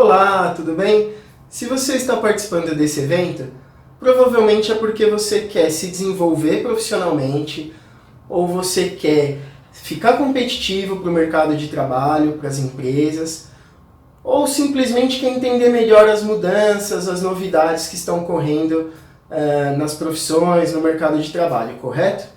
Olá, tudo bem? Se você está participando desse evento, provavelmente é porque você quer se desenvolver profissionalmente ou você quer ficar competitivo para o mercado de trabalho, para as empresas, ou simplesmente quer entender melhor as mudanças, as novidades que estão ocorrendo nas profissões, no mercado de trabalho, correto?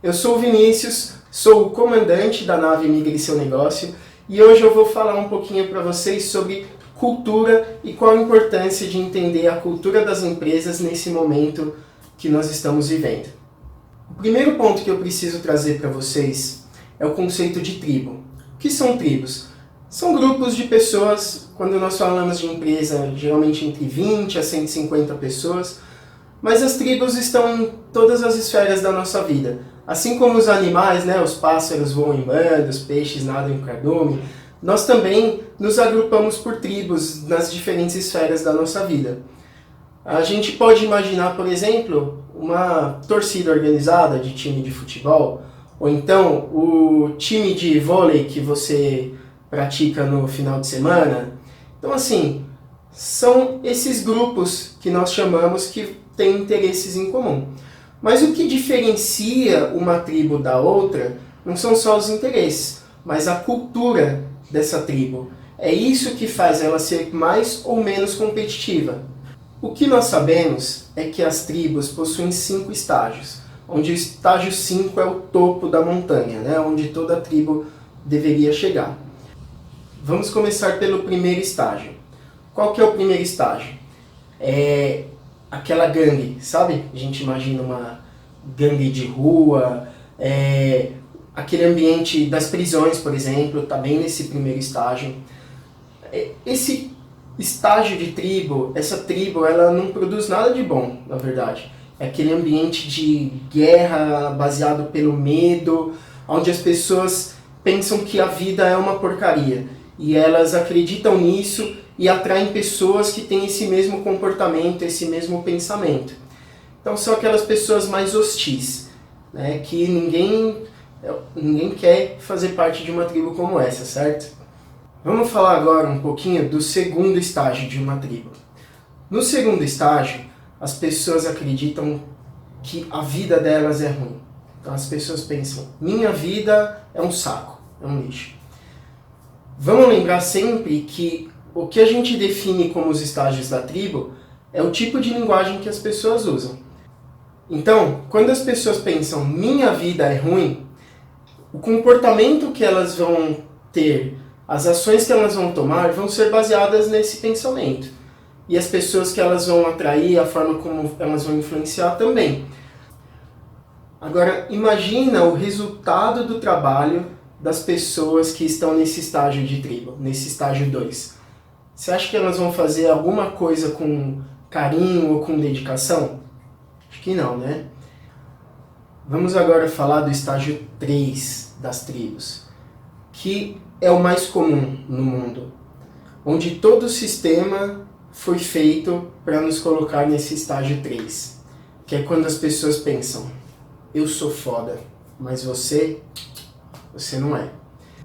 Eu sou o Vinícius, sou o comandante da nave Migre Seu Negócio e hoje eu vou falar um pouquinho para vocês sobre cultura e qual a importância de entender a cultura das empresas nesse momento que nós estamos vivendo. O primeiro ponto que eu preciso trazer para vocês é o conceito de tribo. O que são tribos? São grupos de pessoas, quando nós falamos de empresa, geralmente entre 20 a 150 pessoas, mas as tribos estão em todas as esferas da nossa vida. Assim como os animais, os pássaros voam em bando, os peixes nadam em cardume, nós também nos agrupamos por tribos nas diferentes esferas da nossa vida. A gente pode imaginar, por exemplo, uma torcida organizada de time de futebol, ou então o time de vôlei que você pratica no final de semana. Então, assim, são esses grupos que nós chamamos que têm interesses em comum. Mas o que diferencia uma tribo da outra não são só os interesses, mas a cultura dessa tribo. É isso que faz ela ser mais ou menos competitiva. O que nós sabemos é que as tribos possuem 5 estágios, onde o estágio 5 é o topo da montanha, onde toda tribo deveria chegar. Vamos começar pelo primeiro estágio. Qual que é o primeiro estágio? É aquela gangue, sabe? A gente imagina uma gangue de rua, aquele ambiente das prisões, por exemplo, está bem nesse primeiro estágio. Esse estágio de tribo, essa tribo, ela não produz nada de bom, na verdade. É aquele ambiente de guerra baseado pelo medo, onde as pessoas pensam que a vida é uma porcaria. E elas acreditam nisso e atraem pessoas que têm esse mesmo comportamento, esse mesmo pensamento. Então são aquelas pessoas mais hostis, que ninguém quer fazer parte de uma tribo como essa, certo? Vamos falar agora um pouquinho do segundo estágio de uma tribo. No segundo estágio, as pessoas acreditam que a vida delas é ruim. Então as pessoas pensam, minha vida é um saco, é um lixo. Vamos lembrar sempre que o que a gente define como os estágios da tribo é o tipo de linguagem que as pessoas usam. Então, quando as pessoas pensam, minha vida é ruim, o comportamento que elas vão ter, as ações que elas vão tomar, vão ser baseadas nesse pensamento. E as pessoas que elas vão atrair, a forma como elas vão influenciar também. Agora, imagina o resultado do trabalho das pessoas que estão nesse estágio de tribo, nesse estágio 2. Você acha que elas vão fazer alguma coisa com carinho ou com dedicação? Acho que não, né? Vamos agora falar do estágio 3 das tribos, que é o mais comum no mundo, onde todo o sistema foi feito para nos colocar nesse estágio 3, que é quando as pessoas pensam, eu sou foda, mas você não é.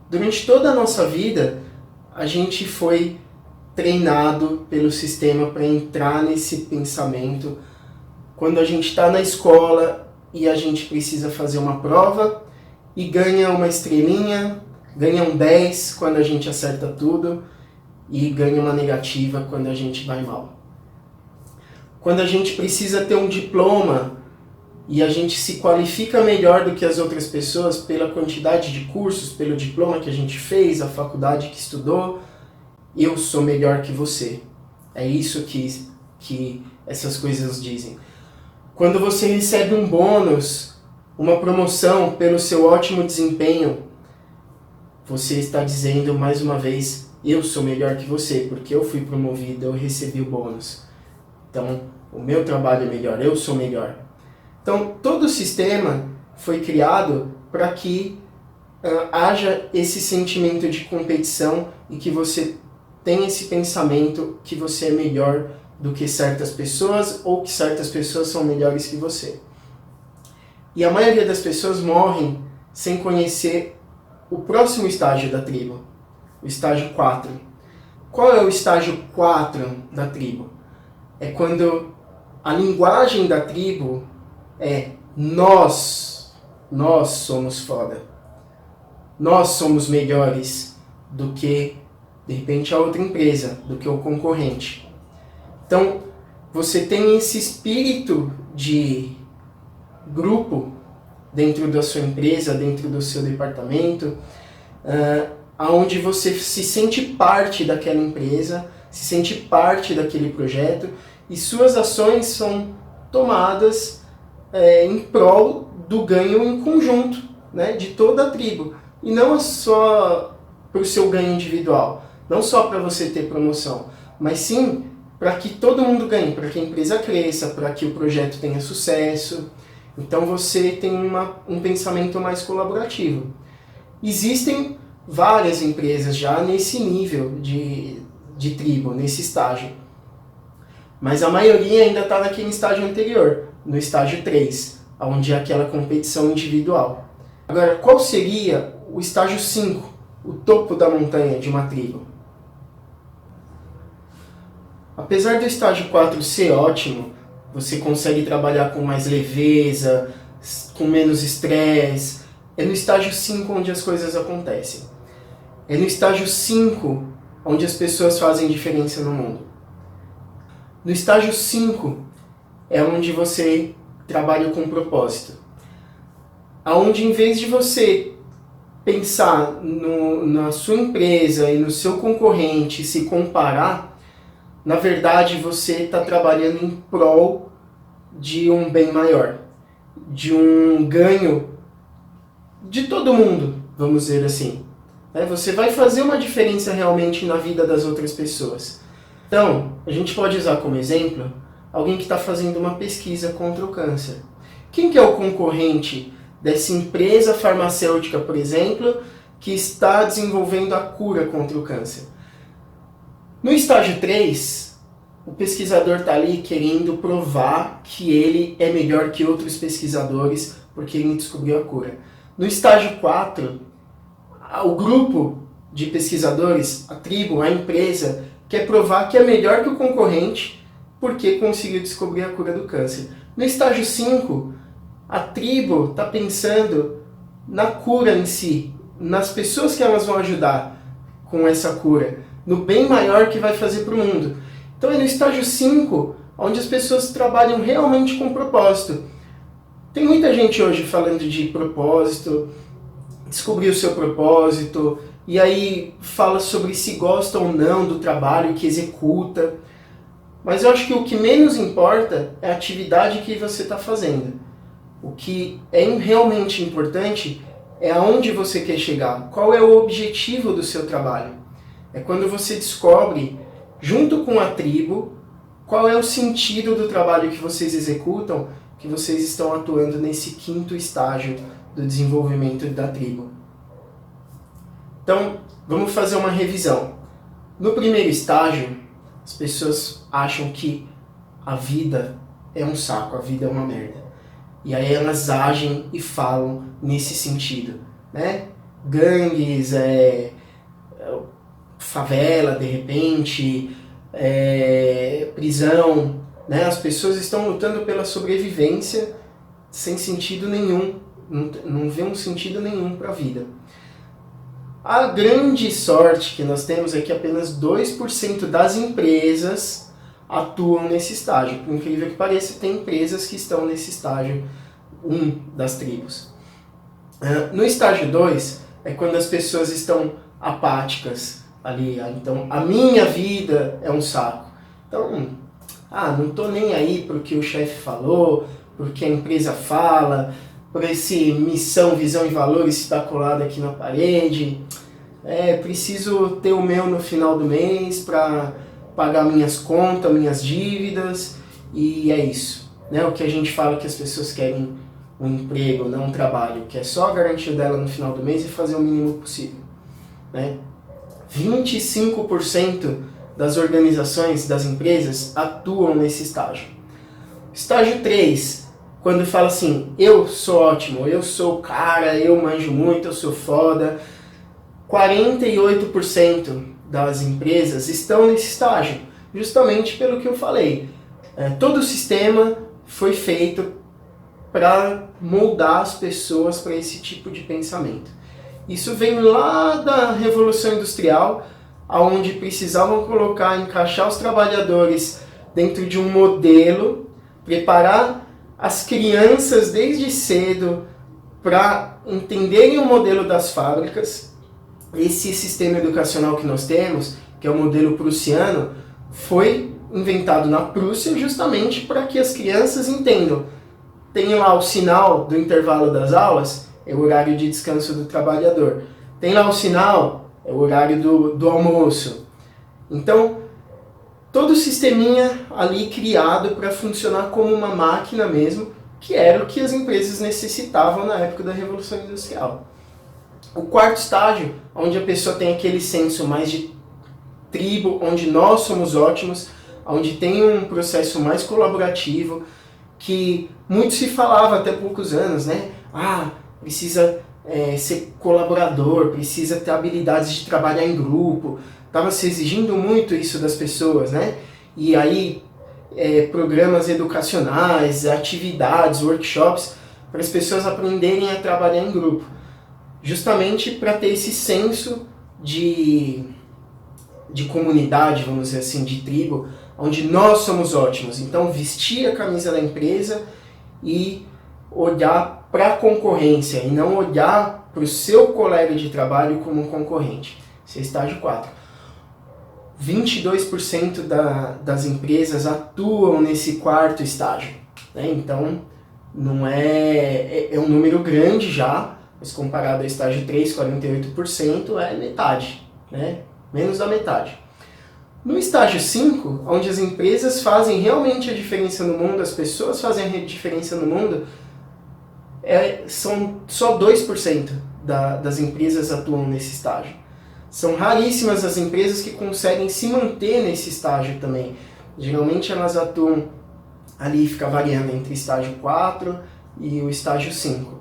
Durante toda a nossa vida, a gente foi treinado pelo sistema para entrar nesse pensamento. Quando a gente está na escola e a gente precisa fazer uma prova e ganha uma estrelinha, ganha um 10 quando a gente acerta tudo e ganha uma negativa quando a gente vai mal. Quando a gente precisa ter um diploma e a gente se qualifica melhor do que as outras pessoas pela quantidade de cursos, pelo diploma que a gente fez, a faculdade que estudou, eu sou melhor que você. É isso que essas coisas dizem. Quando você recebe um bônus, uma promoção pelo seu ótimo desempenho, você está dizendo mais uma vez, eu sou melhor que você, porque eu fui promovido, eu recebi o bônus. Então, o meu trabalho é melhor, eu sou melhor. Então, todo o sistema foi criado para que haja esse sentimento de competição e que você tenha esse pensamento que você é melhor do que certas pessoas ou que certas pessoas são melhores que você. E a maioria das pessoas morrem sem conhecer o próximo estágio da tribo, o estágio 4, Qual é o estágio 4 da tribo? É quando a linguagem da tribo é nós somos foda. Nós somos melhores do que, de repente, a outra empresa, do que o concorrente. Então, você tem esse espírito de grupo dentro da sua empresa, dentro do seu departamento, onde você se sente parte daquela empresa, se sente parte daquele projeto e suas ações são tomadas em prol do ganho em conjunto, né, de toda a tribo. E não só para o seu ganho individual, não só para você ter promoção, mas sim para que todo mundo ganhe, para que a empresa cresça, para que o projeto tenha sucesso. Então você tem um pensamento mais colaborativo. Existem várias empresas já nesse nível de tribo, nesse estágio. Mas a maioria ainda está naquele estágio anterior, no estágio 3, onde é aquela competição individual. Agora, qual seria o estágio 5, o topo da montanha de uma tribo? Apesar do estágio 4 ser ótimo, você consegue trabalhar com mais leveza, com menos estresse. É no estágio 5 onde as coisas acontecem. É no estágio 5 onde as pessoas fazem diferença no mundo. No estágio 5 é onde você trabalha com propósito. Onde, em vez de você pensar na sua empresa e no seu concorrente, se comparar, na verdade você está trabalhando em prol de um bem maior, de um ganho de todo mundo, vamos dizer assim. Você vai fazer uma diferença realmente na vida das outras pessoas. Então, a gente pode usar como exemplo alguém que está fazendo uma pesquisa contra o câncer. Quem que é o concorrente dessa empresa farmacêutica, por exemplo, que está desenvolvendo a cura contra o câncer? No estágio 3, o pesquisador está ali querendo provar que ele é melhor que outros pesquisadores porque ele descobriu a cura. No estágio 4, o grupo de pesquisadores, a tribo, a empresa, quer provar que é melhor que o concorrente porque conseguiu descobrir a cura do câncer. No estágio 5, a tribo está pensando na cura em si, nas pessoas que elas vão ajudar com essa cura, no bem maior que vai fazer para o mundo. Então é no estágio 5 onde as pessoas trabalham realmente com propósito. Tem muita gente hoje falando de propósito, descobrir o seu propósito, e aí fala sobre se gosta ou não do trabalho que executa. Mas eu acho que o que menos importa é a atividade que você está fazendo. O que é realmente importante é aonde você quer chegar, qual é o objetivo do seu trabalho. É quando você descobre, junto com a tribo, qual é o sentido do trabalho que vocês executam, que vocês estão atuando nesse 5º estágio do desenvolvimento da tribo. Então, vamos fazer uma revisão. No primeiro estágio, as pessoas acham que a vida é um saco, a vida é uma merda. E aí elas agem e falam nesse sentido, né? Gangues, favela, de repente, prisão, né? As pessoas estão lutando pela sobrevivência sem sentido nenhum, não vê um sentido nenhum para a vida. A grande sorte que nós temos é que apenas 2% das empresas atuam nesse estágio. Por incrível que pareça, tem empresas que estão nesse estágio 1 das tribos. No estágio 2 é quando as pessoas estão apáticas ali. Então, a minha vida é um saco. Então, não estou nem aí para o que o chefe falou, porque a empresa fala, por esse missão, visão e valores está colado aqui na parede. Preciso ter o meu no final do mês para pagar minhas contas, minhas dívidas, e é isso. Né? O que a gente fala que as pessoas querem um emprego, não um trabalho, que é só garantir dela no final do mês e fazer o mínimo possível. Né? 25% das organizações, das empresas, atuam nesse estágio. Estágio 3, quando fala assim, eu sou ótimo, eu sou o cara, eu manjo muito, eu sou foda. 48% das empresas estão nesse estágio, justamente pelo que eu falei. Todo o sistema foi feito para moldar as pessoas para esse tipo de pensamento. Isso vem lá da Revolução Industrial, onde precisavam encaixar os trabalhadores dentro de um modelo, preparar as crianças desde cedo para entenderem o modelo das fábricas. Esse sistema educacional que nós temos, que é o modelo prussiano, foi inventado na Prússia justamente para que as crianças entendam. Tem lá o sinal do intervalo das aulas, é o horário de descanso do trabalhador. Tem lá o sinal, é o horário do almoço. Então, todo o sisteminha ali criado para funcionar como uma máquina mesmo, que era o que as empresas necessitavam na época da Revolução Industrial. O quarto estágio, onde a pessoa tem aquele senso mais de tribo, onde nós somos ótimos, onde tem um processo mais colaborativo, que muito se falava até poucos anos, né? Precisa ser colaborador, precisa ter habilidades de trabalhar em grupo. Estava se exigindo muito isso das pessoas, né? E aí, programas educacionais, atividades, workshops, para as pessoas aprenderem a trabalhar em grupo. Justamente para ter esse senso de comunidade, vamos dizer assim, de tribo, onde nós somos ótimos. Então, vestir a camisa da empresa e olhar para a concorrência e não olhar para o seu colega de trabalho como um concorrente. Esse é estágio 4. 22% das empresas atuam nesse quarto estágio, né? Então, não é um número grande já, mas comparado ao estágio 3, 48%, é metade, né? Menos da metade. No estágio 5, onde as empresas fazem realmente a diferença no mundo, as pessoas fazem a diferença no mundo, são só 2% das empresas atuam nesse estágio. São raríssimas as empresas que conseguem se manter nesse estágio também. Geralmente elas atuam ali, fica variando entre estágio 4 e o estágio 5.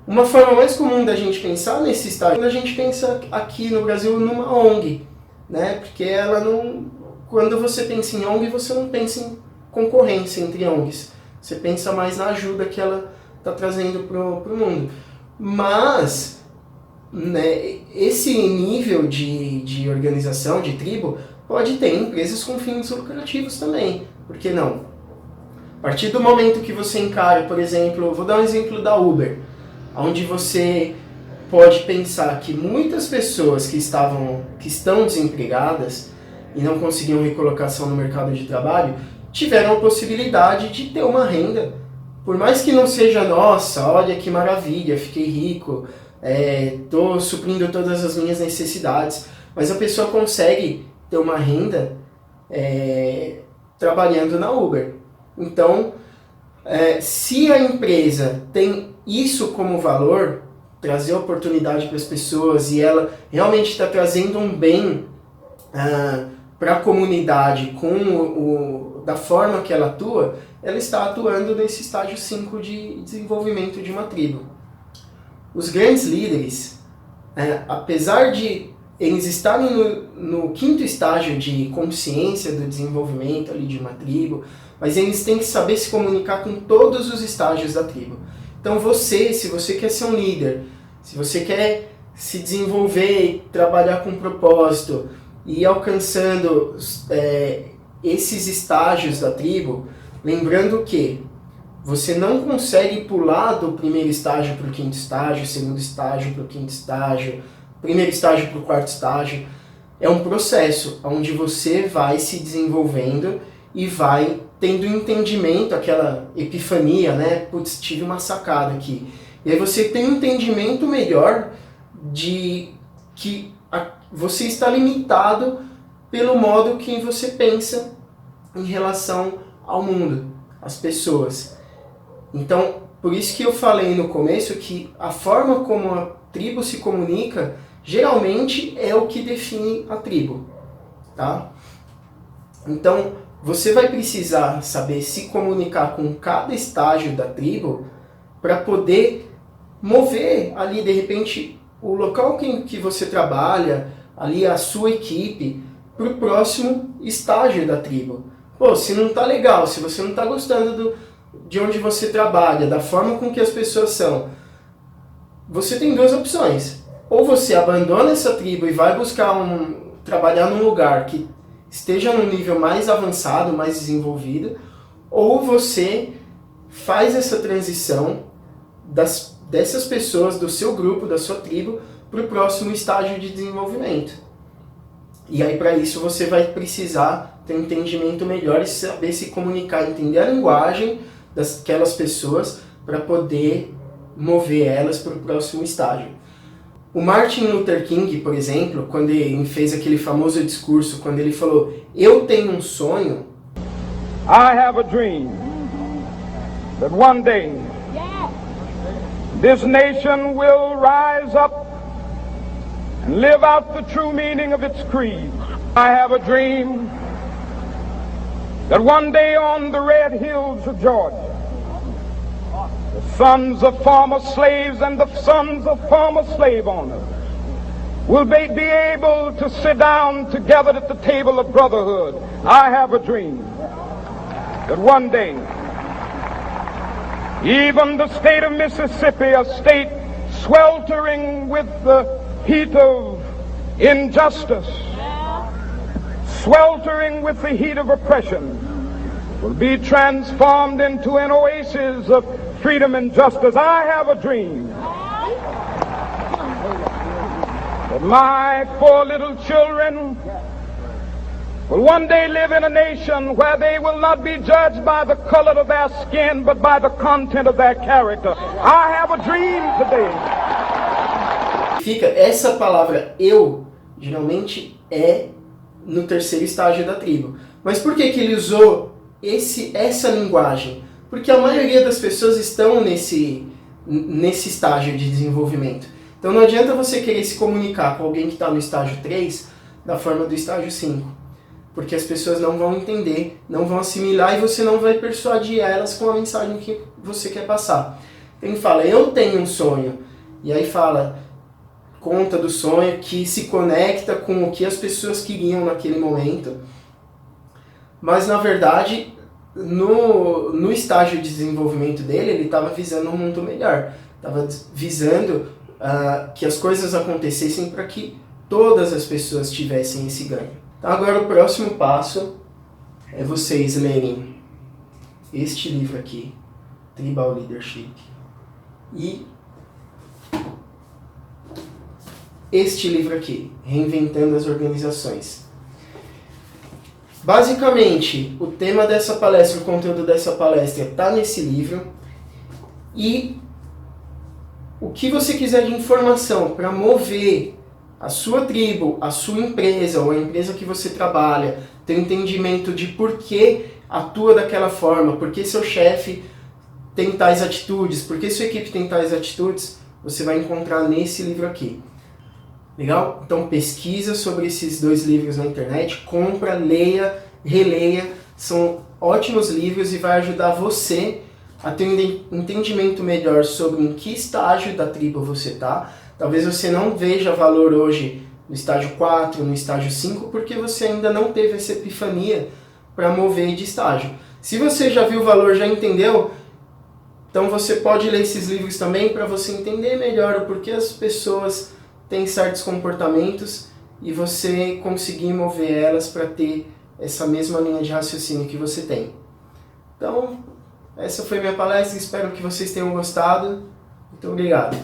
Uma forma mais comum da gente pensar nesse estágio, a gente pensa aqui no Brasil numa ONG, né? Porque ela não, quando você pensa em ONG, você não pensa em concorrência entre ONGs. Você pensa mais na ajuda que ela está trazendo para o mundo. Mas, né, esse nível de organização, de tribo, pode ter empresas com fins lucrativos também. Por que não? A partir do momento que você encara, por exemplo, vou dar um exemplo da Uber, onde você pode pensar que muitas pessoas que estão desempregadas e não conseguiam recolocação no mercado de trabalho, tiveram a possibilidade de ter uma renda. Por mais que não seja, nossa, olha que maravilha, fiquei rico, estou suprindo todas as minhas necessidades, mas a pessoa consegue ter uma renda trabalhando na Uber. Então, se a empresa tem isso como valor, trazer oportunidade para as pessoas, e ela realmente está trazendo um bem para a comunidade da forma que ela atua, ela está atuando nesse estágio 5 de desenvolvimento de uma tribo. Os grandes líderes, apesar de eles estarem no quinto estágio de consciência do desenvolvimento ali de uma tribo, mas eles têm que saber se comunicar com todos os estágios da tribo. Então se você quer ser um líder, se você quer se desenvolver e trabalhar com propósito e ir alcançando esses estágios da tribo, lembrando que você não consegue pular do primeiro estágio para o quinto estágio, segundo estágio para o quinto estágio, primeiro estágio para o quarto estágio. É um processo onde você vai se desenvolvendo e vai tendo entendimento, aquela epifania, né? Putz, tive uma sacada aqui. E aí você tem um entendimento melhor de que você está limitado pelo modo que você pensa em relação ao mundo, às pessoas. Então, por isso que eu falei no começo que a forma como a tribo se comunica geralmente é o que define a tribo, tá? Então, você vai precisar saber se comunicar com cada estágio da tribo para poder mover ali, de repente, o local que você trabalha, ali a sua equipe para o próximo estágio da tribo. Pô, se não tá legal, se você não tá gostando de onde você trabalha, da forma com que as pessoas são, você tem duas opções. Ou você abandona essa tribo e vai buscar trabalhar num lugar que esteja num nível mais avançado, mais desenvolvido, ou você faz essa transição dessas pessoas, do seu grupo, da sua tribo, para o próximo estágio de desenvolvimento. E aí, para isso, você vai precisar ter um entendimento melhor e saber se comunicar, entender a linguagem daquelas pessoas para poder mover elas para o próximo estágio. O Martin Luther King, por exemplo, quando ele fez aquele famoso discurso, quando ele falou, eu tenho um sonho, I have a dream that one day this nation will rise up and live out the true meaning of its creed. I have a dream that one day on the red hills of Georgia, the sons of former slaves and the sons of former slave owners will be able to sit down together at the table of brotherhood. I have a dream that one day, even the state of Mississippi, a state sweltering with the heat of injustice, sweltering with the heat of oppression, will be transformed into an oasis of freedom and justice. I have a dream that my 4 little children will one day live in a nation where they will not be judged by the color of their skin, but by the content of their character. I have a dream today. Essa palavra eu, geralmente é no terceiro estágio da tribo. Mas por que ele usou essa linguagem? Porque a maioria das pessoas estão nesse estágio de desenvolvimento. Então não adianta você querer se comunicar com alguém que está no estágio 3 da forma do estágio 5. Porque as pessoas não vão entender, não vão assimilar e você não vai persuadir elas com a mensagem que você quer passar. Ele fala, eu tenho um sonho. E aí conta do sonho que se conecta com o que as pessoas queriam naquele momento. Mas na verdade, no estágio de desenvolvimento dele, ele estava visando um mundo melhor. Estava visando que as coisas acontecessem para que todas as pessoas tivessem esse ganho. Então agora o próximo passo é vocês lerem este livro aqui, Tribal Leadership, e este livro aqui, Reinventando as Organizações. Basicamente, o tema dessa palestra, o conteúdo dessa palestra está nesse livro, e o que você quiser de informação para mover a sua tribo, a sua empresa ou a empresa que você trabalha, ter um entendimento de por que atua daquela forma, por que seu chefe tem tais atitudes, por que sua equipe tem tais atitudes, você vai encontrar nesse livro aqui. Legal? Então pesquisa sobre esses 2 livros na internet, compra, leia, releia, são ótimos livros e vai ajudar você a ter um entendimento melhor sobre em que estágio da tribo você está. Talvez você não veja valor hoje no estágio 4, no estágio 5, porque você ainda não teve essa epifania para mover de estágio. Se você já viu o valor, já entendeu, então você pode ler esses livros também para você entender melhor o porquê as pessoas têm certos comportamentos e você conseguir mover elas para ter essa mesma linha de raciocínio que você tem. Então, essa foi minha palestra, espero que vocês tenham gostado. Muito obrigado.